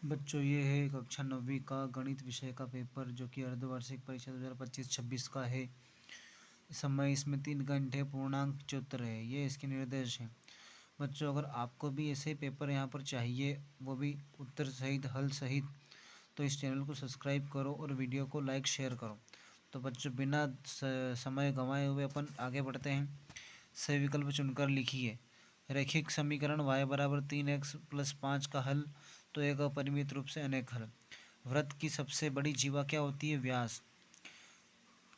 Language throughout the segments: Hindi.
बच्चों ये है कक्षा 9वीं का गणित विषय का पेपर जो कि अर्धवार्षिक परीक्षा 2025-26 का है। समय इसमें 3 घंटे पूर्णांक 74 है। ये इसके निर्देश हैं। बच्चों अगर आपको भी ऐसे पेपर यहाँ पर चाहिए, वो भी उत्तर सहित हल सहित, तो इस चैनल को सब्सक्राइब करो और वीडियो को लाइक शेयर करो। तो बच्चों बिना समय गंवाए हुए अपन आगे बढ़ते हैं। सही विकल्प चुनकर लिखिए। रैखिक समीकरण y बराबर 3x प्लस 5 का हल, तो एक अपरिमित रूप से अनेक हल। वृत्त की सबसे बड़ी जीवा क्या होती है? व्यास।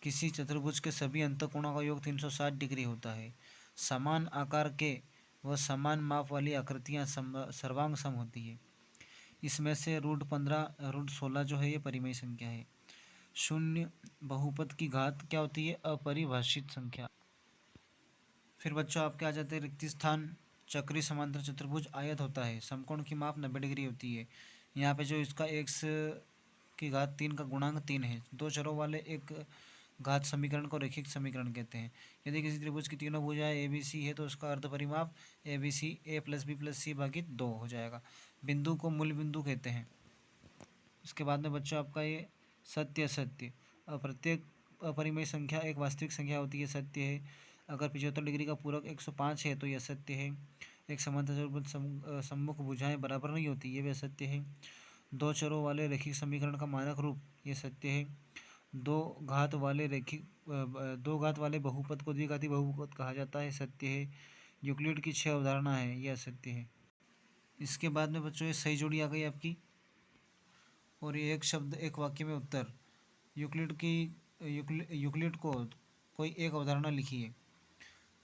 किसी चतुर्भुज के सभी अंतःकोणों का योग 360 डिग्री होता है। समान आकार के व समान माप वाली आकृतियाँ सर्वांग सम होती है। इसमें से √15 √16 जो है ये परिमेय संख्या है। शून्य बहुपद की घात क्या होती है? अपरिभाषित संख्या। फिर बच्चों आपके आ जाते हैं रिक्त स्थान। चक्री समांतर चतुर्भुज आयत होता है। समकोण की माप 90 डिग्री होती है। यहाँ पे जो इसका x की घात 3 का गुणांक 3 है। दो चरों वाले एक घात समीकरण को रैखिक समीकरण कहते हैं। यदि किसी त्रिभुज की तीनों भुजाएं ए बी सी है तो उसका अर्ध परिमाप A B C a + b + c भागित 2 हो जाएगा। बिंदु को मूल बिंदु कहते हैं। उसके बाद में बच्चों आपका ये सत्य असत्य। प्रत्येक अपरिमेय संख्या एक वास्तविक संख्या होती है, सत्य है। अगर 75 डिग्री का पूरक 105 है तो यह सत्य है। एक समांतर चतुर्भुज सम्मुख भुजाएं बराबर नहीं होती, ये भी असत्य है। दो चरों वाले रैखिक समीकरण का मानक रूप, ये सत्य है। दो घात वाले बहुपद को द्विघाती बहुपद कहा जाता है, सत्य है। यूक्लिड की 6 अवधारणा है, यह असत्य है। इसके बाद में बच्चों ये सही जोड़ी आ गई आपकी, और ये एक शब्द एक वाक्य में उत्तर। यूक्लिड को कोई एक अवधारणा लिखिए।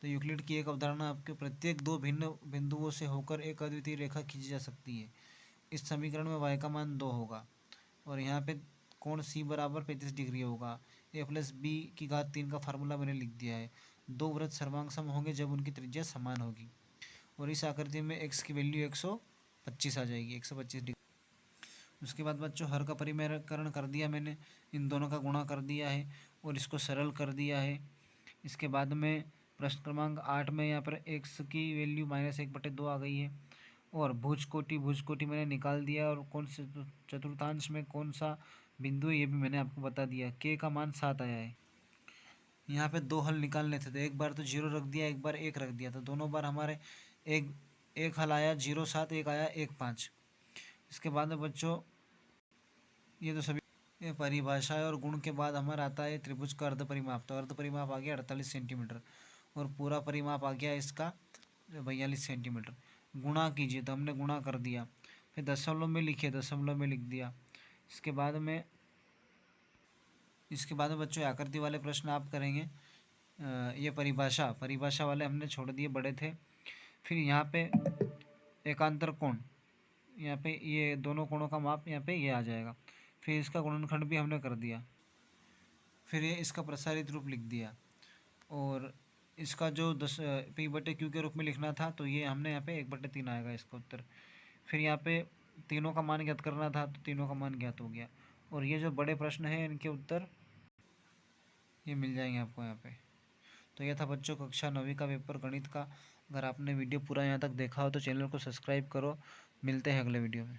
तो यूक्लिड की एक अवधारणा आपके प्रत्येक दो भिन्न बिंदुओं से होकर एक अद्वितीय रेखा खींची जा सकती है। इस समीकरण में y का मान 2 होगा और यहाँ पे कोण c बराबर 35 डिग्री होगा। a + b की घात 3 का फार्मूला मैंने लिख दिया है। दो वृत्त सर्वांग सम होंगे जब उनकी त्रिज्या समान होगी। और इस आकृति में x की वैल्यू 125 आ जाएगी, 125 डिग्री। उसके बाद बच्चों हर का परिमेयकरण कर दिया मैंने, इन दोनों का गुणा कर दिया है और इसको सरल कर दिया है। इसके बाद में प्रश्न क्रमांक 8 में यहाँ पर x की वैल्यू -1/2 आ गई है। और भुज कोटि मैंने निकाल दिया, और कौन से चतुर्थांश में कौन सा बिंदु है ये भी मैंने आपको बता दिया। k का मान 7 आया है। यहाँ पे दो हल निकालने थे, तो एक बार तो 0 रख दिया, एक बार 1 रख दिया, तो दोनों बार हमारे एक हल आया 0,7, एक आया 1,5। इसके बाद में बच्चों ये तो सभी ये परिभाषा है, और गुण के बाद हमारा आता है त्रिभुज का अर्ध परिमाप। तो अर्ध परिमाप आ गया 48 सेंटीमीटर और पूरा परिमाप आ गया इसका 42 सेंटीमीटर। गुणा कीजिए, तो हमने गुणा कर दिया। फिर दशमलव में लिखिए, दशमलव में लिख दिया। इसके बाद में बच्चों आकृति वाले प्रश्न आप करेंगे। ये परिभाषा वाले हमने छोड़ दिए, बड़े थे। फिर यहाँ पे एकांतर कोण, यहाँ पे ये दोनों कोणों का माप यहाँ पे ये आ जाएगा। फिर इसका गुणनखंड भी हमने कर दिया। फिर ये इसका प्रसारित रूप लिख दिया, और इसका जो P/Q के रूप में लिखना था तो ये हमने यहाँ पे 1/3 आएगा इसका उत्तर। फिर यहाँ पे तीनों का मान ज्ञात करना था तो तीनों का मान ज्ञात हो गया। और ये जो बड़े प्रश्न हैं इनके उत्तर ये मिल जाएंगे आपको यहाँ पे। तो यह था बच्चों कक्षा 9वीं का पेपर गणित का। अगर आपने वीडियो पूरा यहाँ तक देखा हो तो चैनल को सब्सक्राइब करो। मिलते हैं अगले वीडियो में।